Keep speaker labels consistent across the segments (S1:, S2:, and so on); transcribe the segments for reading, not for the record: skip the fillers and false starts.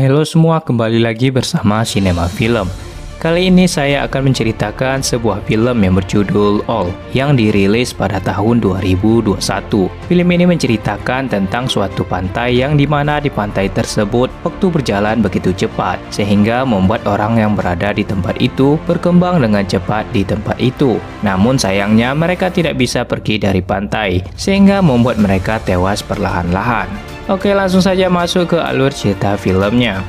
S1: Halo semua, kembali lagi bersama Sinema Film. Kali ini saya akan menceritakan sebuah film yang berjudul All yang dirilis pada tahun 2021. Film ini menceritakan tentang suatu pantai yang dimana di pantai tersebut waktu berjalan begitu cepat sehingga membuat orang yang berada di tempat itu berkembang dengan cepat di tempat itu. Namun sayangnya mereka tidak bisa pergi dari pantai sehingga membuat mereka tewas perlahan-lahan. Oke, langsung saja masuk ke alur cerita filmnya.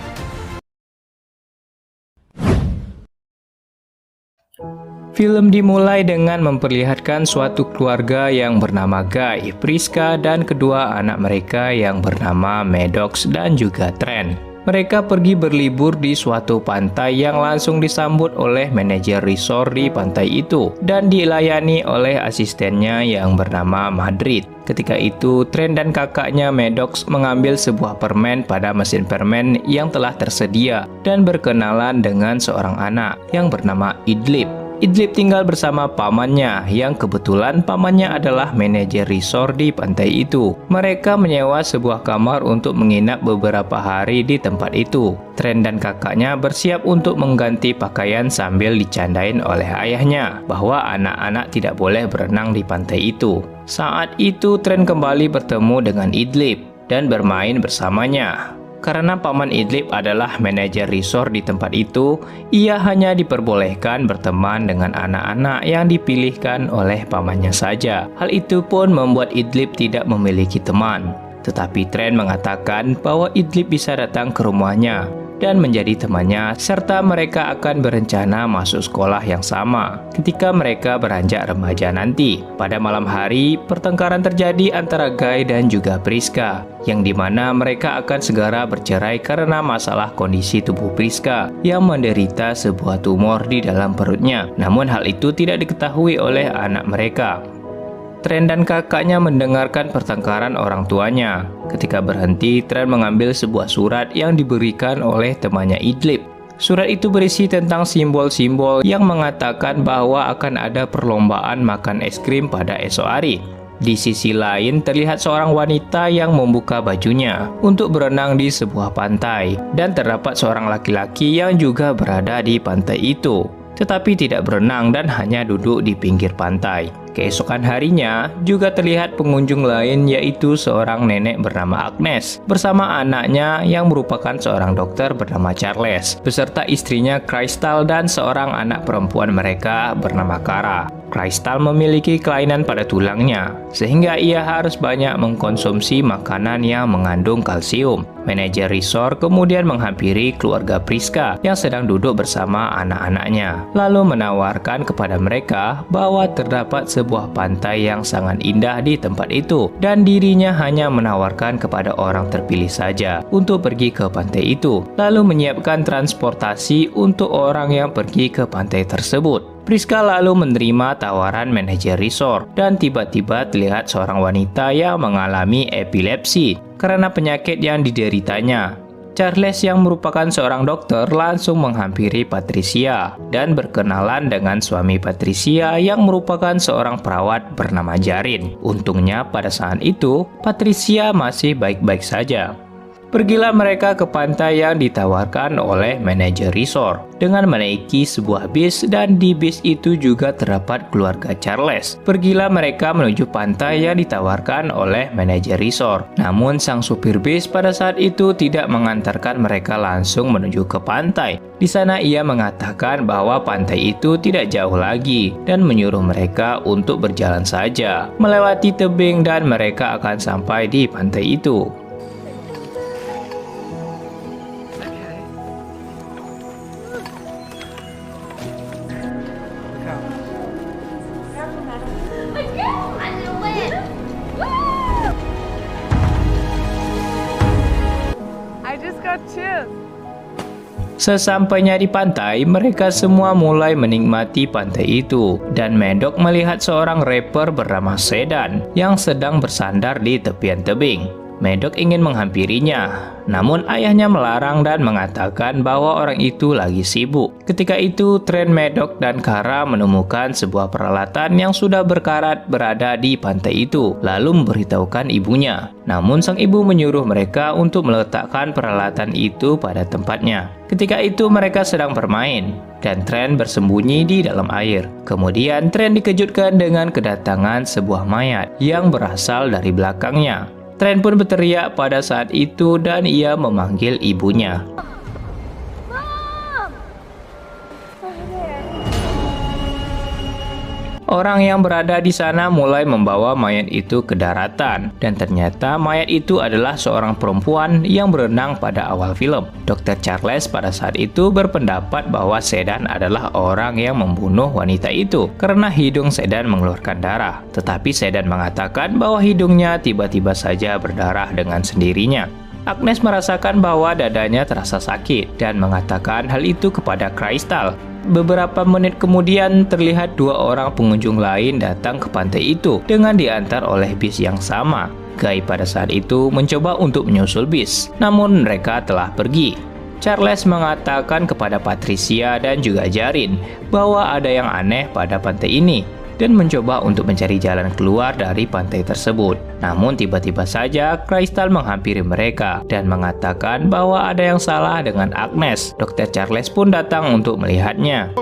S1: Film dimulai dengan memperlihatkan suatu keluarga yang bernama Guy, Priska, dan kedua anak mereka yang bernama Maddox dan juga Trent. Mereka pergi berlibur di suatu pantai yang langsung disambut oleh manajer resort di pantai itu dan dilayani oleh asistennya yang bernama Madrid. Ketika itu, Trent dan kakaknya Maddox mengambil sebuah permen pada mesin permen yang telah tersedia dan berkenalan dengan seorang anak yang bernama Idlib. Idlib tinggal bersama pamannya, yang kebetulan pamannya adalah manajer resort di pantai itu. Mereka menyewa sebuah kamar untuk menginap beberapa hari di tempat itu. Trent dan kakaknya bersiap untuk mengganti pakaian sambil dicandain oleh ayahnya bahwa anak-anak tidak boleh berenang di pantai itu. Saat itu Trent kembali bertemu dengan Idlib dan bermain bersamanya. Karena paman Idlib adalah manajer resort di tempat itu, ia hanya diperbolehkan berteman dengan anak-anak yang dipilihkan oleh pamannya saja. Hal itu pun membuat Idlib tidak memiliki teman. Tetapi Trent mengatakan bahwa Idlib bisa datang ke rumahnya dan menjadi temannya, serta mereka akan berencana masuk sekolah yang sama ketika mereka beranjak remaja nanti. Pada malam hari, pertengkaran terjadi antara Guy dan juga Priska, yang dimana mereka akan segera bercerai karena masalah kondisi tubuh Priska yang menderita sebuah tumor di dalam perutnya. Namun hal itu tidak diketahui oleh anak mereka. Trent dan kakaknya mendengarkan pertengkaran orang tuanya. Ketika berhenti, Trent mengambil sebuah surat yang diberikan oleh temannya Idlib. Surat itu berisi tentang simbol-simbol yang mengatakan bahwa akan ada perlombaan makan es krim pada esok hari. Di sisi lain, terlihat seorang wanita yang membuka bajunya untuk berenang di sebuah pantai, dan terdapat seorang laki-laki yang juga berada di pantai itu, tetapi tidak berenang dan hanya duduk di pinggir pantai. Keesokan harinya, juga terlihat pengunjung lain, yaitu seorang nenek bernama Agnes bersama anaknya yang merupakan seorang dokter bernama Charles, beserta istrinya Crystal dan seorang anak perempuan mereka bernama Kara. Crystal memiliki kelainan pada tulangnya, sehingga ia harus banyak mengkonsumsi makanan yang mengandung kalsium. Manajer resort kemudian menghampiri keluarga Priska yang sedang duduk bersama anak-anaknya, lalu menawarkan kepada mereka bahwa terdapat sebuah pantai yang sangat indah di tempat itu, dan dirinya hanya menawarkan kepada orang terpilih saja untuk pergi ke pantai itu, lalu menyiapkan transportasi untuk orang yang pergi ke pantai tersebut. Priska lalu menerima tawaran manajer resort, dan tiba-tiba terlihat seorang wanita yang mengalami epilepsi karena penyakit yang dideritanya. Charles yang merupakan seorang dokter langsung menghampiri Patricia dan berkenalan dengan suami Patricia yang merupakan seorang perawat bernama Jarin. Untungnya pada saat itu Patricia masih baik-baik saja. Pergilah mereka ke pantai yang ditawarkan oleh manajer resort dengan menaiki sebuah bis, dan di bis itu juga terdapat keluarga Charles. Pergilah mereka menuju pantai yang ditawarkan oleh manajer resort. Namun sang supir bis pada saat itu tidak mengantarkan mereka langsung menuju ke pantai. Di sana ia mengatakan bahwa pantai itu tidak jauh lagi dan menyuruh mereka untuk berjalan saja melewati tebing dan mereka akan sampai di pantai itu. Sesampainya di pantai, mereka semua mulai menikmati pantai itu, dan Maddox melihat seorang rapper bernama Sedan yang sedang bersandar di tepian tebing. Maddox ingin menghampirinya, namun ayahnya melarang dan mengatakan bahwa orang itu lagi sibuk. Ketika itu, Trent, Maddox, dan Kara menemukan sebuah peralatan yang sudah berkarat berada di pantai itu, lalu memberitahukan ibunya. Namun sang ibu menyuruh mereka untuk meletakkan peralatan itu pada tempatnya. Ketika itu mereka sedang bermain, dan Trent bersembunyi di dalam air. Kemudian Trent dikejutkan dengan kedatangan sebuah mayat yang berasal dari belakangnya. Trent pun berteriak pada saat itu dan ia memanggil ibunya. Orang yang berada di sana mulai membawa mayat itu ke daratan, dan ternyata mayat itu adalah seorang perempuan yang berenang pada awal film. Dr. Charles pada saat itu berpendapat bahwa Sedan adalah orang yang membunuh wanita itu karena hidung Sedan mengeluarkan darah. Tetapi Sedan mengatakan bahwa hidungnya tiba-tiba saja berdarah dengan sendirinya. Agnes merasakan bahwa dadanya terasa sakit dan mengatakan hal itu kepada Crystal. Beberapa menit kemudian terlihat dua orang pengunjung lain datang ke pantai itu dengan diantar oleh bis yang sama. Guy pada saat itu mencoba untuk menyusul bis, namun mereka telah pergi. Charles mengatakan kepada Patricia dan juga Jarin bahwa ada yang aneh pada pantai ini dan mencoba untuk mencari jalan keluar dari pantai tersebut. Namun tiba-tiba saja Crystal menghampiri mereka dan mengatakan bahwa ada yang salah dengan Agnes. Dr. Charles pun datang untuk melihatnya.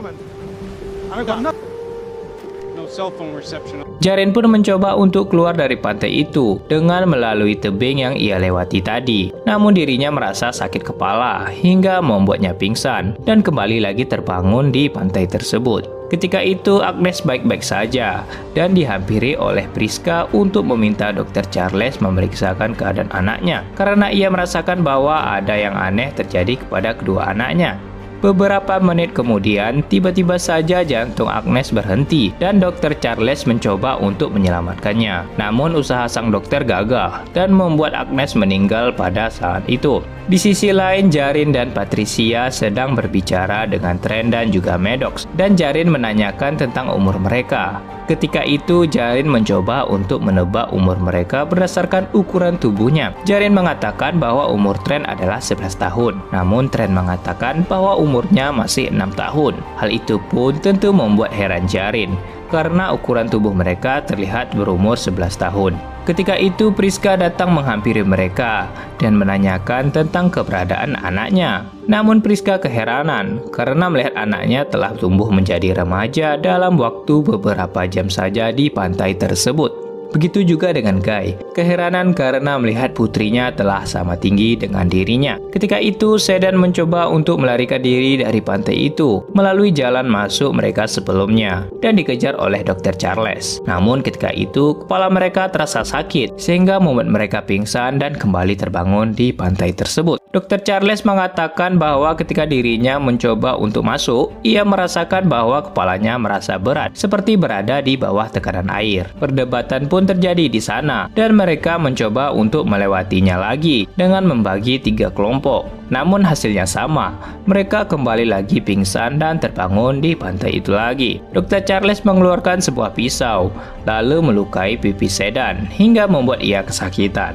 S1: Jarin pun mencoba untuk keluar dari pantai itu dengan melalui tebing yang ia lewati tadi. Namun dirinya merasa sakit kepala hingga membuatnya pingsan dan kembali lagi terbangun di pantai tersebut. Ketika itu Agnes baik-baik saja dan dihampiri oleh Priska untuk meminta Dr. Charles memeriksakan keadaan anaknya karena ia merasakan bahwa ada yang aneh terjadi kepada kedua anaknya. Beberapa menit kemudian, tiba-tiba saja jantung Agnes berhenti dan Dr. Charles mencoba untuk menyelamatkannya. Namun usaha sang dokter gagal dan membuat Agnes meninggal pada saat itu. Di sisi lain, Jarin dan Patricia sedang berbicara dengan Trent dan juga Maddox, dan Jarin menanyakan tentang umur mereka. Ketika itu, Jarin mencoba untuk menebak umur mereka berdasarkan ukuran tubuhnya. Jarin mengatakan bahwa umur Trent adalah 11 tahun, namun Trent mengatakan bahwa umurnya masih 6 tahun. Hal itu pun tentu membuat heran Jarin, karena ukuran tubuh mereka terlihat berumur 11 tahun. Ketika itu Priska datang menghampiri mereka dan menanyakan tentang keberadaan anaknya. Namun Priska keheranan karena melihat anaknya telah tumbuh menjadi remaja dalam waktu beberapa jam saja di pantai tersebut. Begitu juga dengan Guy, keheranan karena melihat putrinya telah sama tinggi dengan dirinya. Ketika itu, Sedan mencoba untuk melarikan diri dari pantai itu melalui jalan masuk mereka sebelumnya dan dikejar oleh Dr. Charles. Namun ketika itu, kepala mereka terasa sakit sehingga membuat mereka pingsan dan kembali terbangun di pantai tersebut. Dr. Charles mengatakan bahwa ketika dirinya mencoba untuk masuk, ia merasakan bahwa kepalanya merasa berat, seperti berada di bawah tekanan air. Perdebatan pun terjadi di sana, dan mereka mencoba untuk melewatinya lagi dengan membagi 3 kelompok. Namun hasilnya sama, mereka kembali lagi pingsan dan terbangun di pantai itu lagi. Dr. Charles mengeluarkan sebuah pisau, lalu melukai pipi Sedan hingga membuat ia kesakitan.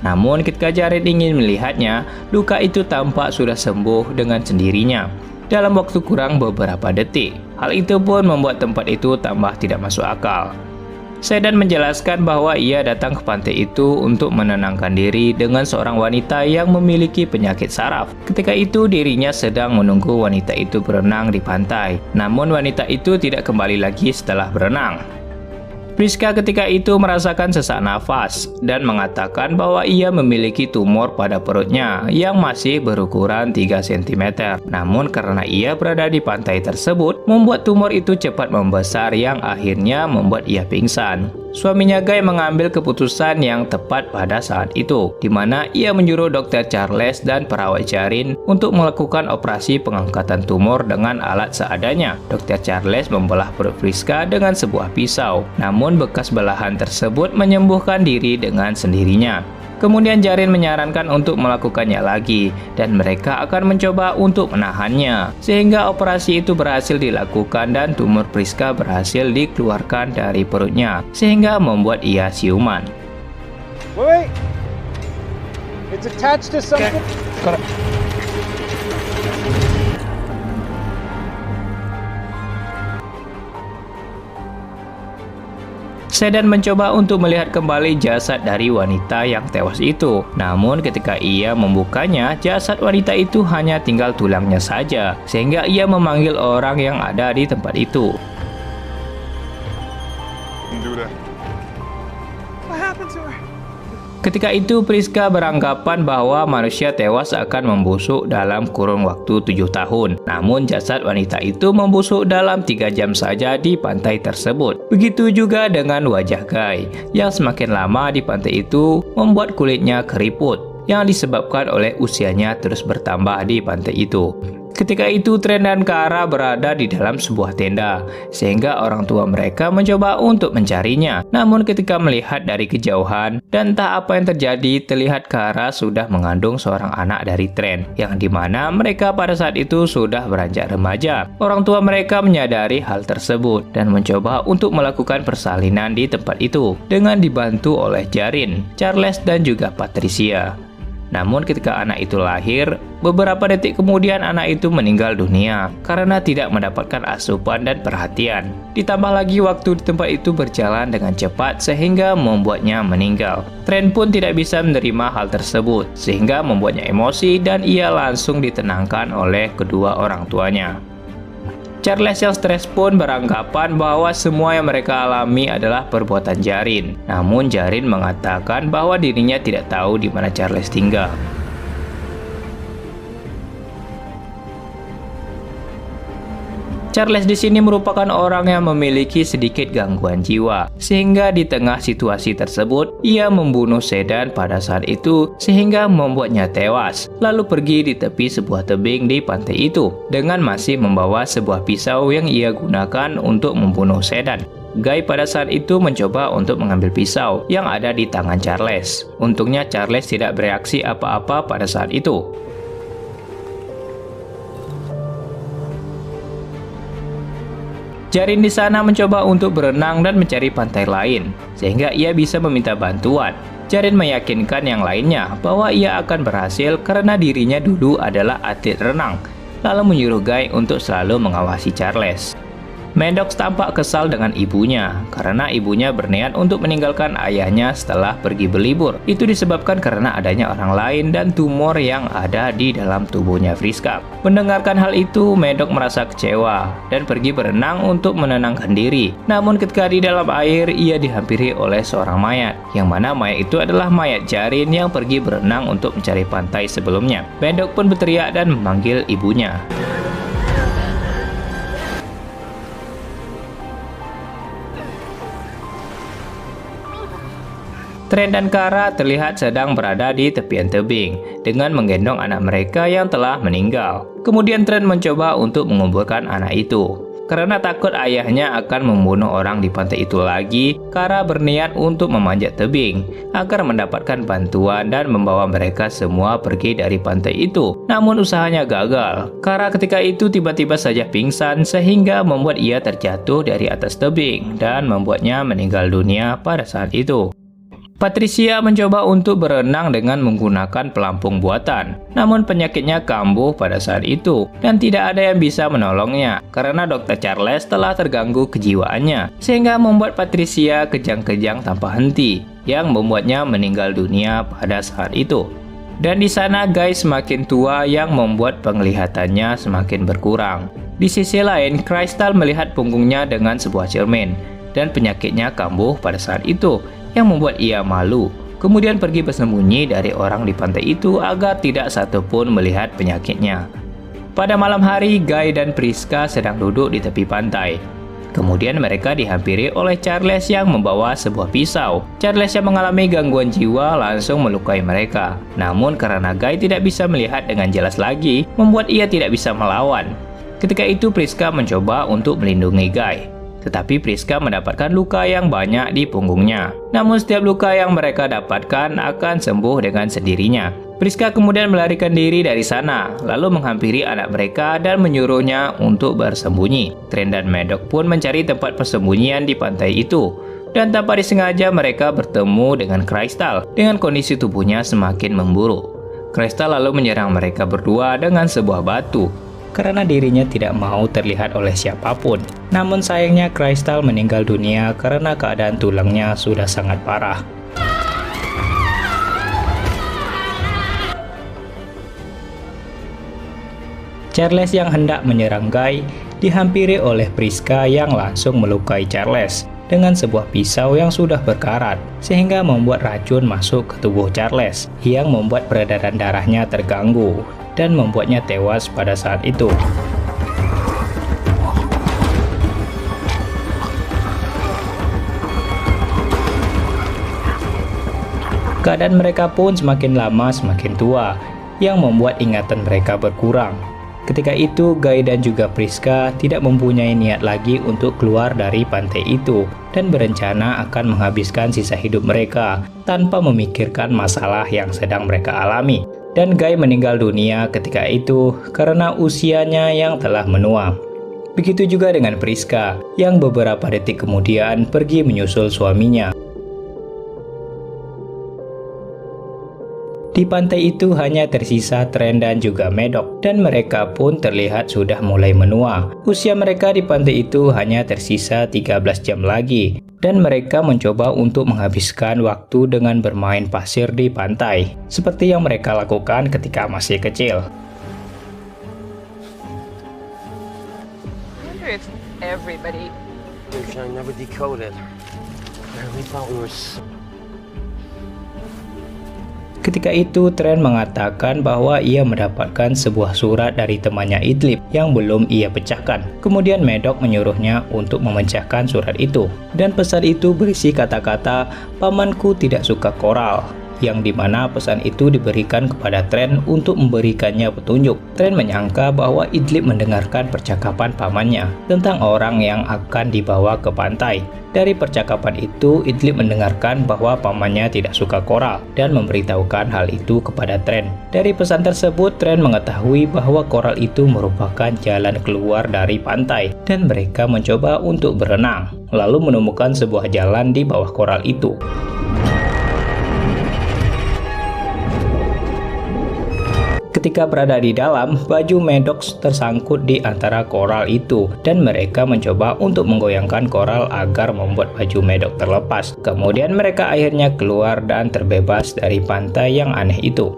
S1: Namun ketika Jarin ingin melihatnya, luka itu tampak sudah sembuh dengan sendirinya dalam waktu kurang beberapa detik. Hal itu pun membuat tempat itu tambah tidak masuk akal. Sedan menjelaskan bahwa ia datang ke pantai itu untuk menenangkan diri dengan seorang wanita yang memiliki penyakit saraf. Ketika itu dirinya sedang menunggu wanita itu berenang di pantai. Namun wanita itu tidak kembali lagi setelah berenang. Priska ketika itu merasakan sesak nafas dan mengatakan bahwa ia memiliki tumor pada perutnya yang masih berukuran 3 cm. Namun karena ia berada di pantai tersebut, membuat tumor itu cepat membesar yang akhirnya membuat ia pingsan. Suaminya Guy mengambil keputusan yang tepat pada saat itu, di mana ia menyuruh Dr. Charles dan perawat Jarin untuk melakukan operasi pengangkatan tumor dengan alat seadanya. Dr. Charles membelah perut Priska dengan sebuah pisau, namun bekas belahan tersebut menyembuhkan diri dengan sendirinya. Kemudian Jarin menyarankan untuk melakukannya lagi dan mereka akan mencoba untuk menahannya sehingga operasi itu berhasil dilakukan dan tumor Priska berhasil dikeluarkan dari perutnya sehingga membuat ia siuman.
S2: Wait. It's attached to something.
S1: Sedan mencoba untuk melihat kembali jasad dari wanita yang tewas itu. Namun ketika ia membukanya, jasad wanita itu hanya tinggal tulangnya saja, sehingga ia memanggil orang yang ada di tempat itu.
S2: What happened to her?
S1: Ketika itu Priska beranggapan bahwa manusia tewas akan membusuk dalam kurun waktu 7 tahun. Namun jasad wanita itu membusuk dalam 3 jam saja di pantai tersebut. Begitu juga dengan wajah Guy, yang semakin lama di pantai itu membuat kulitnya keriput, yang disebabkan oleh usianya terus bertambah di pantai itu. Ketika itu Trent dan Kara berada di dalam sebuah tenda, sehingga orang tua mereka mencoba untuk mencarinya. Namun ketika melihat dari kejauhan dan entah apa yang terjadi, terlihat Kara sudah mengandung seorang anak dari Trent, yang dimana mereka pada saat itu sudah beranjak remaja. Orang tua mereka menyadari hal tersebut dan mencoba untuk melakukan persalinan di tempat itu dengan dibantu oleh Jarin, Charles dan juga Patricia. Namun ketika anak itu lahir, beberapa detik kemudian anak itu meninggal dunia karena tidak mendapatkan asupan dan perhatian. Ditambah lagi waktu di tempat itu berjalan dengan cepat sehingga membuatnya meninggal. Trent pun tidak bisa menerima hal tersebut sehingga membuatnya emosi dan ia langsung ditenangkan oleh kedua orang tuanya. Charles yang stres pun beranggapan bahwa semua yang mereka alami adalah perbuatan Jarin. Namun Jarin mengatakan bahwa dirinya tidak tahu di mana Charles tinggal. Charles di sini merupakan orang yang memiliki sedikit gangguan jiwa, sehingga di tengah situasi tersebut, ia membunuh Sedan pada saat itu sehingga membuatnya tewas, lalu pergi di tepi sebuah tebing di pantai itu, dengan masih membawa sebuah pisau yang ia gunakan untuk membunuh Sedan. Guy pada saat itu mencoba untuk mengambil pisau yang ada di tangan Charles. Untungnya Charles tidak bereaksi apa-apa pada saat itu. Jarin di sana mencoba untuk berenang dan mencari pantai lain, sehingga ia bisa meminta bantuan. Jarin meyakinkan yang lainnya bahwa ia akan berhasil karena dirinya dulu adalah atlet renang, lalu menyuruh Guy untuk selalu mengawasi Charles. Maddox tampak kesal dengan ibunya karena ibunya berniat untuk meninggalkan ayahnya setelah pergi berlibur. Itu disebabkan karena adanya orang lain dan tumor yang ada di dalam tubuhnya Vriska. Mendengarkan hal itu, Maddox merasa kecewa dan pergi berenang untuk menenangkan diri. Namun ketika di dalam air, ia dihampiri oleh seorang mayat, yang mana mayat itu adalah mayat Jarin yang pergi berenang untuk mencari pantai sebelumnya. Maddox pun berteriak dan memanggil ibunya. Trent dan Kara terlihat sedang berada di tepian tebing dengan menggendong anak mereka yang telah meninggal. Kemudian Trent mencoba untuk menguburkan anak itu. Karena takut ayahnya akan membunuh orang di pantai itu lagi, Kara berniat untuk memanjat tebing agar mendapatkan bantuan dan membawa mereka semua pergi dari pantai itu. Namun usahanya gagal. Kara ketika itu tiba-tiba saja pingsan sehingga membuat ia terjatuh dari atas tebing dan membuatnya meninggal dunia pada saat itu. Patricia mencoba untuk berenang dengan menggunakan pelampung buatan, namun penyakitnya kambuh pada saat itu dan tidak ada yang bisa menolongnya karena Dr. Charles telah terganggu kejiwaannya, sehingga membuat Patricia kejang-kejang tanpa henti yang membuatnya meninggal dunia pada saat itu. Dan di sana Guy semakin tua yang membuat penglihatannya semakin berkurang. Di sisi lain, Crystal melihat punggungnya dengan sebuah cermin dan penyakitnya kambuh pada saat itu, yang membuat ia malu. Kemudian pergi bersembunyi dari orang di pantai itu agar tidak satupun melihat penyakitnya. Pada malam hari, Guy dan Priska sedang duduk di tepi pantai. Kemudian mereka dihampiri oleh Charles yang membawa sebuah pisau. Charles yang mengalami gangguan jiwa langsung melukai mereka. Namun karena Guy tidak bisa melihat dengan jelas lagi, membuat ia tidak bisa melawan. Ketika itu Priska mencoba untuk melindungi Guy. Tetapi Priska mendapatkan luka yang banyak di punggungnya. Namun setiap luka yang mereka dapatkan akan sembuh dengan sendirinya. Priska kemudian melarikan diri dari sana, lalu menghampiri anak mereka dan menyuruhnya untuk bersembunyi. Trent dan Maddox pun mencari tempat persembunyian di pantai itu. Dan tanpa disengaja mereka bertemu dengan Crystal dengan kondisi tubuhnya semakin memburuk. Crystal lalu menyerang mereka berdua dengan sebuah batu karena dirinya tidak mau terlihat oleh siapapun. Namun sayangnya Crystal meninggal dunia karena keadaan tulangnya sudah sangat parah. Charles yang hendak menyerang Guy dihampiri oleh Priska yang langsung melukai Charles dengan sebuah pisau yang sudah berkarat, sehingga membuat racun masuk ke tubuh Charles yang membuat peredaran darahnya terganggu dan membuatnya tewas pada saat itu. Keadaan mereka pun semakin lama semakin tua, yang membuat ingatan mereka berkurang. Ketika itu, Guy dan juga Priska tidak mempunyai niat lagi untuk keluar dari pantai itu dan berencana akan menghabiskan sisa hidup mereka tanpa memikirkan masalah yang sedang mereka alami. Dan Guy meninggal dunia ketika itu karena usianya yang telah menua. Begitu juga dengan Priska yang beberapa detik kemudian pergi menyusul suaminya. Di pantai itu hanya tersisa Tren dan juga Medok, dan mereka pun terlihat sudah mulai menua. Usia mereka di pantai itu hanya tersisa 13 jam lagi, dan mereka mencoba untuk menghabiskan waktu dengan bermain pasir di pantai, seperti yang mereka lakukan ketika masih kecil.
S3: Everybody. I never decoded. We thought we were.
S1: Ketika itu, Tren mengatakan bahwa ia mendapatkan sebuah surat dari temannya Idlib yang belum ia pecahkan. Kemudian Medok menyuruhnya untuk memecahkan surat itu. Dan pesan itu berisi kata-kata, "Pamanku tidak suka koral," yang dimana pesan itu diberikan kepada Tren untuk memberikannya petunjuk. Tren menyangka bahwa Idlib mendengarkan percakapan pamannya tentang orang yang akan dibawa ke pantai. Dari percakapan itu, Idlib mendengarkan bahwa pamannya tidak suka koral dan memberitahukan hal itu kepada Tren. Dari pesan tersebut, Tren mengetahui bahwa koral itu merupakan jalan keluar dari pantai dan mereka mencoba untuk berenang, lalu menemukan sebuah jalan di bawah koral itu. Ketika berada di dalam, baju Medok tersangkut di antara koral itu dan mereka mencoba untuk menggoyangkan koral agar membuat baju Medok terlepas. Kemudian mereka akhirnya keluar dan terbebas dari pantai yang aneh itu.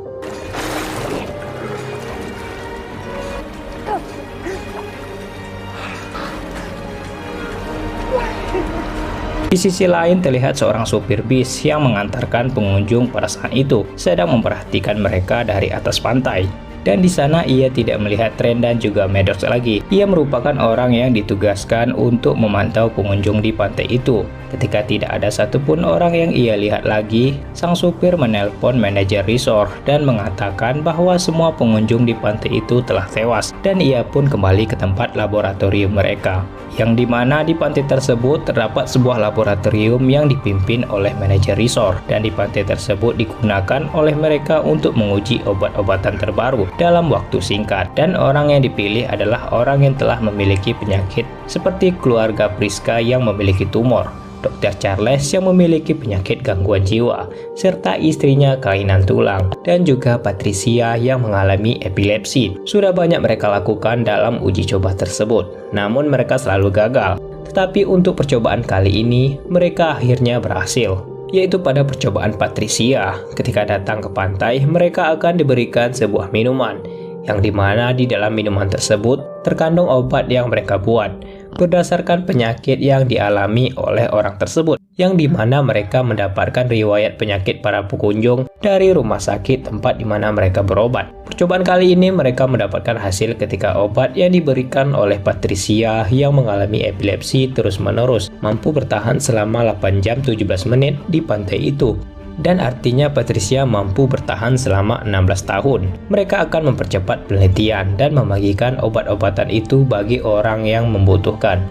S1: Di sisi lain terlihat seorang supir bis yang mengantarkan pengunjung pada saat itu sedang memperhatikan mereka dari atas pantai. Dan di sana ia tidak melihat Tren dan juga Medok lagi. Ia merupakan orang yang ditugaskan untuk memantau pengunjung di pantai itu. Ketika tidak ada satupun orang yang ia lihat lagi, sang supir menelpon manajer resort dan mengatakan bahwa semua pengunjung di pantai itu telah tewas. Dan ia pun kembali ke tempat laboratorium mereka, yang dimana di pantai tersebut terdapat sebuah laboratorium yang dipimpin oleh manajer resort, dan di pantai tersebut digunakan oleh mereka untuk menguji obat-obatan terbaru dalam waktu singkat. Dan orang yang dipilih adalah orang yang telah memiliki penyakit seperti keluarga Priska yang memiliki tumor, Dr. Charles yang memiliki penyakit gangguan jiwa, serta istrinya kelainan tulang, dan juga Patricia yang mengalami epilepsi. Sudah banyak mereka lakukan dalam uji coba tersebut, namun mereka selalu gagal. Tetapi untuk percobaan kali ini, mereka akhirnya berhasil, yaitu pada percobaan Patricia. Ketika datang ke pantai, mereka akan diberikan sebuah minuman, yang dimana di dalam minuman tersebut terkandung obat yang mereka buat berdasarkan penyakit yang dialami oleh orang tersebut, yang dimana mereka mendapatkan riwayat penyakit para pengunjung dari rumah sakit tempat dimana mereka berobat. Percobaan kali ini mereka mendapatkan hasil ketika obat yang diberikan oleh Patricia yang mengalami epilepsi terus-menerus mampu bertahan selama 8 jam 17 menit di pantai itu. Dan artinya Patricia mampu bertahan selama 16 tahun. Mereka akan mempercepat penelitian dan membagikan obat-obatan itu bagi orang yang membutuhkan.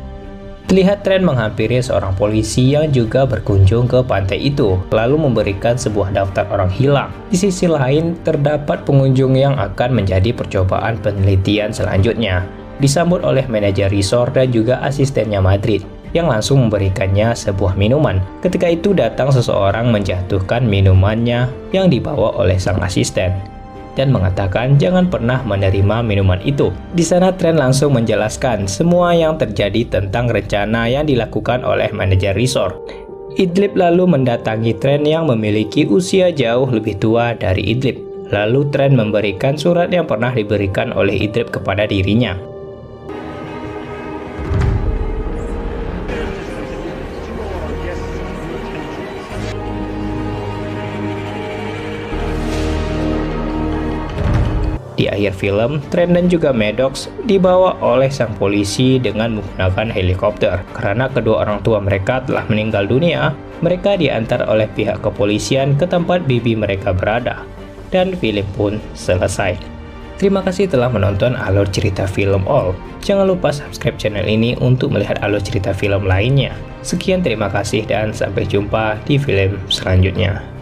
S1: Terlihat Tren menghampiri seorang polisi yang juga berkunjung ke pantai itu, lalu memberikan sebuah daftar orang hilang. Di sisi lain, terdapat pengunjung yang akan menjadi percobaan penelitian selanjutnya, disambut oleh manajer resort dan juga asistennya Madrid. yang langsung memberikannya sebuah minuman. Ketika itu datang seseorang menjatuhkan minumannya yang dibawa oleh sang asisten dan mengatakan jangan pernah menerima minuman itu. Di sana Trent langsung menjelaskan semua yang terjadi tentang rencana yang dilakukan oleh manajer resort. Idlib lalu mendatangi Trent yang memiliki usia jauh lebih tua dari Idlib. Lalu Trent memberikan surat yang pernah diberikan oleh Idlib kepada dirinya. Di akhir film, Trent dan juga Maddox dibawa oleh sang polisi dengan menggunakan helikopter. Karena kedua orang tua mereka telah meninggal dunia, mereka diantar oleh pihak kepolisian ke tempat bibi mereka berada. Dan film pun selesai. Terima kasih telah menonton alur cerita film All. Jangan lupa subscribe channel ini untuk melihat alur cerita film lainnya. Sekian, terima kasih dan sampai jumpa di film selanjutnya.